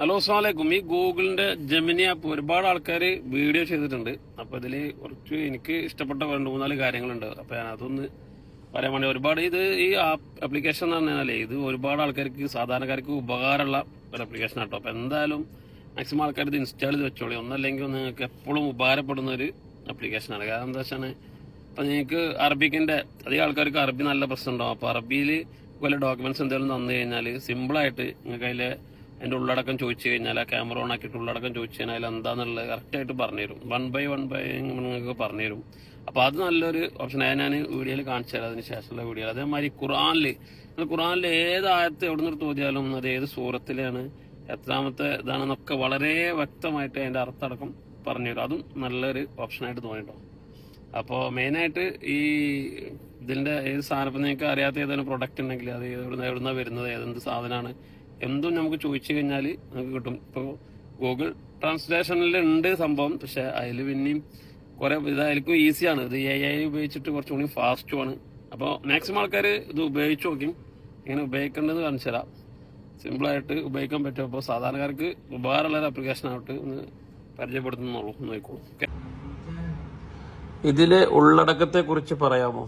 Hello, അസ്സലാമലൈക്കും. ഈ ഗൂഗിളിന്റെ ജെമിനി ആപ്പ് ഒരുപാട് ആൾക്കാർ വീഡിയോ ചെയ്തിട്ടുണ്ട്. അപ്പൊ ഇതിൽ കുറച്ച് എനിക്ക് ഇഷ്ടപ്പെട്ട 2-3 കാര്യങ്ങളുണ്ട്. അപ്പൊ ഞാൻ അതൊന്ന് പറയാൻ വേണ്ടി ഒരുപാട് ഈ ആപ്ലിക്കേഷൻ എന്ന് പറഞ്ഞാലേ ഇത് ഒരുപാട് ആൾക്കാർക്ക് സാധാരണക്കാർക്ക് ഉപകാരമുള്ള ഒരു ആപ്ലിക്കേഷൻ ആട്ടോ. അപ്പൊ എന്തായാലും മാക്സിമം ആൾക്കാർ ഇത് ഇൻസ്റ്റാൾ ചെയ്ത് വെച്ചോളി. ഒന്നല്ലെങ്കിൽ നിങ്ങൾക്ക് എപ്പോഴും ഉപകാരപ്പെടുന്ന ഒരു ആപ്ലിക്കേഷനാണ്. കാരണം എന്താ വെച്ചാൽ ഇപ്പൊ നിങ്ങൾക്ക് അറബിക്കിന്റെ അധികം ആൾക്കാർക്ക് അറബി നല്ല പ്രശ്നം ഉണ്ടാവും. അപ്പൊ അറബിയിൽ വല്ല ഡോക്യുമെന്റ്സ് എന്തെങ്കിലും തന്നു കഴിഞ്ഞാൽ സിമ്പിളായിട്ട് നിങ്ങൾക്ക് അതിന്റെ ഉള്ളടക്കം ചോദിച്ചു കഴിഞ്ഞാൽ ആ ക്യാമറ ഓൺ ആക്കിയിട്ട് ഉള്ളടക്കം ചോദിച്ചു കഴിഞ്ഞാൽ എന്താന്നുള്ളത് കറക്റ്റായിട്ട് പറഞ്ഞുതരും. വൺ ബൈ നിങ്ങൾക്ക് പറഞ്ഞുതരും. അപ്പോൾ അത് നല്ലൊരു ഓപ്ഷൻ. ഞാൻ വീഡിയോയിൽ കാണിച്ചു തരാം, അതിന് ശേഷമുള്ള വീഡിയോ. അതേമാതിരി ഖുറാനിൽ ഏത് ആയത്ത് എവിടെ നിന്ന് തോന്നിയാലും അത് ഏത് സൂറത്തിലാണ് എത്രാമത്തെ ഇതാണെന്നൊക്കെ വളരെ വ്യക്തമായിട്ട് അതിന്റെ അർത്ഥമടക്കം പറഞ്ഞുതരും. അതും നല്ലൊരു ഓപ്ഷനായിട്ട് തോന്നിട്ടോ. അപ്പോൾ മെയിനായിട്ട് ഇതിന്റെ ഏത് സാധനം ഇപ്പം നിങ്ങൾക്ക് അറിയാത്ത ഏതെങ്കിലും പ്രൊഡക്റ്റ് ഉണ്ടെങ്കിൽ അത് എവിടുന്ന വരുന്നത്, ഏതെന്ത് സാധനമാണ് എന്തും നമുക്ക് ചോദിച്ചു കഴിഞ്ഞാൽ നമുക്ക് കിട്ടും. ഇപ്പോൾ ഗൂഗിൾ ട്രാൻസ്ലേഷനിൽ ഉണ്ട് സംഭവം, പക്ഷെ അതിൽ പിന്നെയും കുറെ ഇതായിരിക്കും ഈസിയാണ്. ഇത് AI ഉപയോഗിച്ചിട്ട് കുറച്ചുകൂടി ഫാസ്റ്റുമാണ്. അപ്പോൾ മാക്സിമം ആൾക്കാർ ഇത് ഉപയോഗിച്ച് നോക്കും. ഇങ്ങനെ ഉപയോഗിക്കേണ്ടത് കാണിച്ചു തരാം. സിമ്പിളായിട്ട് ഉപയോഗിക്കാൻ പറ്റും. അപ്പോൾ സാധാരണക്കാർക്ക് ഉപകാരമുള്ള ഒരു ആപ്ലിക്കേഷൻ ആയിട്ട് ഒന്ന് പരിചയപ്പെടുത്തുന്നുള്ളൂ, നോക്കിക്കോളൂ. ഓക്കെ, ഇതിലെ ഉള്ളടക്കത്തെ കുറിച്ച് പറയാമോ?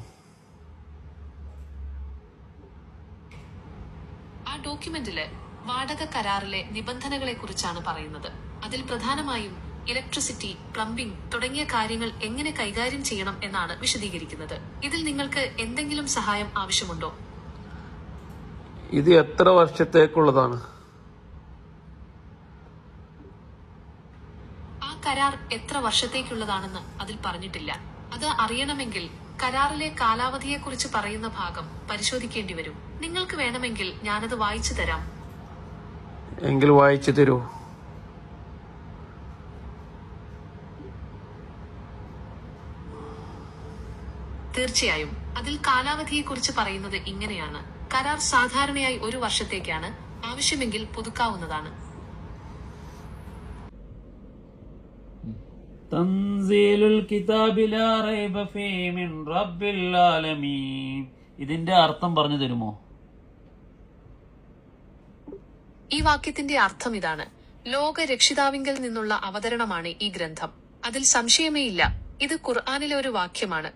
ആ ഡോക്യുമെന്റില് വാടക കരാറിലെ നിബന്ധനകളെ കുറിച്ചാണ് പറയുന്നത്. അതിൽ പ്രധാനമായും ഇലക്ട്രിസിറ്റി, പ്ലംബിംഗ് തുടങ്ങിയ കാര്യങ്ങൾ എങ്ങനെ കൈകാര്യം ചെയ്യണം എന്നാണ് വിശദീകരിക്കുന്നത്. ഇതിൽ നിങ്ങൾക്ക് എന്തെങ്കിലും സഹായം ആവശ്യമുണ്ടോ? ഇത് എത്ര വർഷത്തേക്കുള്ളതാണ്? ആ കരാർ എത്ര വർഷത്തേക്കുള്ളതാണെന്ന് അതിൽ പറഞ്ഞിട്ടില്ല. അത് അറിയണമെങ്കിൽ കരാറിലെ കാലാവധിയെക്കുറിച്ച് പറയുന്ന ഭാഗം പരിശോധിക്കേണ്ടി വരും. നിങ്ങൾക്ക് വേണമെങ്കിൽ ഞാനത് വായിച്ചു തരാം. എങ്കിൽ വായിച്ചു തരൂ. തീർച്ചയായും. അതിൽ കാലാവധിയെക്കുറിച്ച് പറയുന്നത് ഇങ്ങനെയാണ്: കരാർ സാധാരണയായി 1 വർഷത്തേക്കാണ്. ആവശ്യമെങ്കിൽ പുതുക്കാവുന്നതാണ്. തൻസീലുൽ കിതാബി ലാ റൈബ ഫീഹി മിൻ റബ്ബിൽ ആലമീൻ. ഇതിന്റെ അർത്ഥം പറഞ്ഞു തരുമോ? ഈ വാക്യത്തിന്റെ അർത്ഥം ഇതാണ്: ലോക രക്ഷിതാവിങ്കിൽ നിന്നുള്ള അവതരണമാണ് ഈ ഗ്രന്ഥം. അതിൽ സംശയമേ ഇല്ല. ഇത് ഖുർആനിലെ ഒരു വാക്യമാണ്.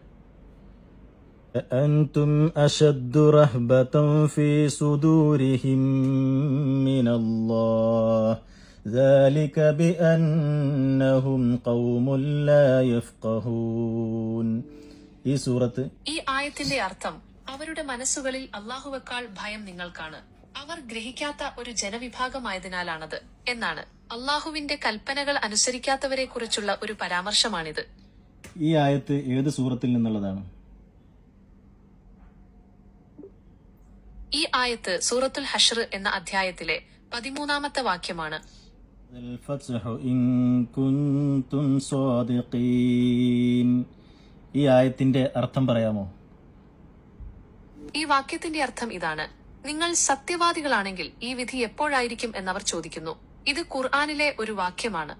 أأنتم أشد رهبة في صدورهم من الله ذلك بأنهم قوم لا يفقهون. ഈ സൂറത്ത് ഈ ആയത്തിന്റെ അർത്ഥം അവരുടെ മനസ്സുകളിൽ അല്ലാഹുവെക്കാൾ ഭയം നിങ്ങൾക്കാണ്. അവർ ഗ്രഹിക്കാത്ത ഒരു ജനവിഭാഗമായതിനാലാണത് എന്നാണ്. അല്ലാഹുവിന്റെ കൽപ്പനകൾ അനുസരിക്കാത്തവരെ കുറിച്ചുള്ള ഒരു പരാമർശമാണിത്. ഈ ആയത്ത് ഏത് സൂറത്തിൽ നിന്നുള്ളതാണ്? ഈ ആയത്ത് സൂറത്തുൽ ഹഷ്ർ എന്ന അധ്യായത്തിലെ 13-ാമത്തെ വാക്യമാണ്. ഈ ആയത്തിന്റെ അർത്ഥം പറയാമോ? ഈ വാക്യത്തിന്റെ അർത്ഥം ഇതാണ്: നിങ്ങൾ സത്യവാദികളാണെങ്കിൽ ഈ വിധി എപ്പോഴായിരിക്കും എന്നവർ ചോദിക്കുന്നു. ഇത് ഖുർആനിലെ ഒരു വാക്യമാണ്.